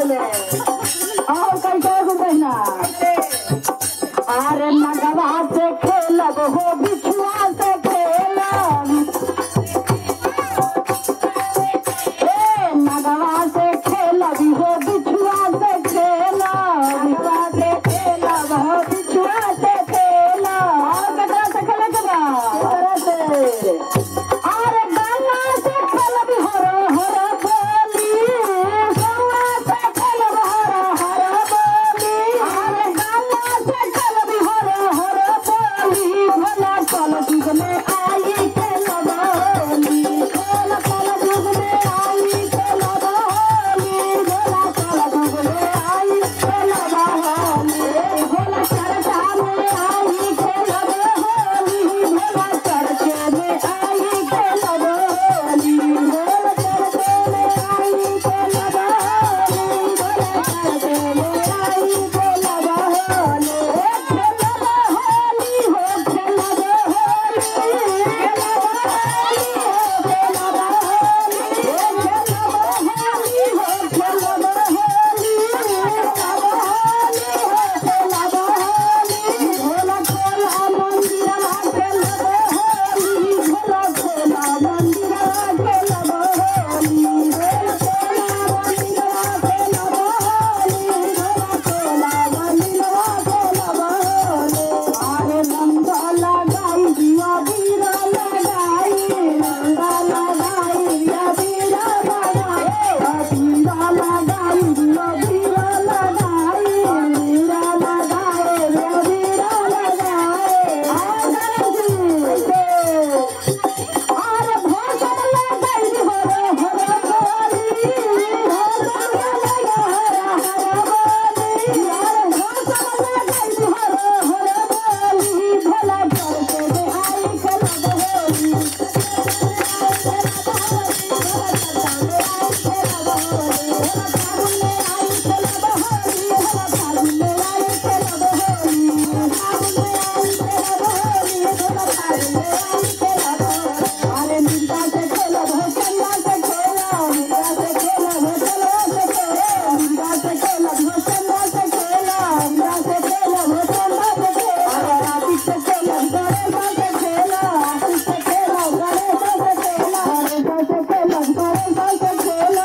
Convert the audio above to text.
और कैसे गुजर ना अरे नगवा से खेलब हो बिछुआ से खेलब नगवा से खेलब हो बिछुआ से खेलब नगवा से खेलब हो बिछुआ से खेलब और कतरा से खेले के बा तरह से अरे गंगा से खेलब हरो हरो बोली गंगा से खेलब हरो हरो बोली अरे गंगा से खेलब हरो हरो बोली भला चल जुग में आई खेलब होली भला चल जुग में आई खेलब होली भला चल जुग में आई खेलब होली भला चरचा में आई खेलब होली भला चरचे में आई खेलब होली भला चरचे में आई खेलब होली भला चरचे में आई खेलब होली खेलब होली हो खेलब होली खेलब होली हो खेलब होली खेलब होली हो खेलब होली खेलब होली हो खेलब होली भोला भोला मंदिरवा खेलब होली भोला भोला मंदिरवा खेलब होली भोला भोला मंदिरवा खेलब होली भोला भोला मंदिरवा खेलब होली अरे नंदा लगाई दिया बीरा लगाई नंदा लगाई दिया बीरा लगाई बीरा लगाई दिया बीरा लगाई बीरा लगाई दिया बीरा लगाई अरे भोजन लगाई हरे हरे बोली भोजन लगाई हरे हरे बोली अरे भोजन लगाई हरे हरे बोली भला चरचे में आई खेलब होली अरे निंदा से खेलब हो चंदा से खेलब निंदा से खेलब हो चलो से खेलब निंदा से खेलब हो चंदा से खेलब निंदा से खेलब हो चंदा से खेलब अरे राती से खेलब गणेश से खेलब राती से खेलब गणेश से खेलब गणेश से खेलब गणेश से खेलब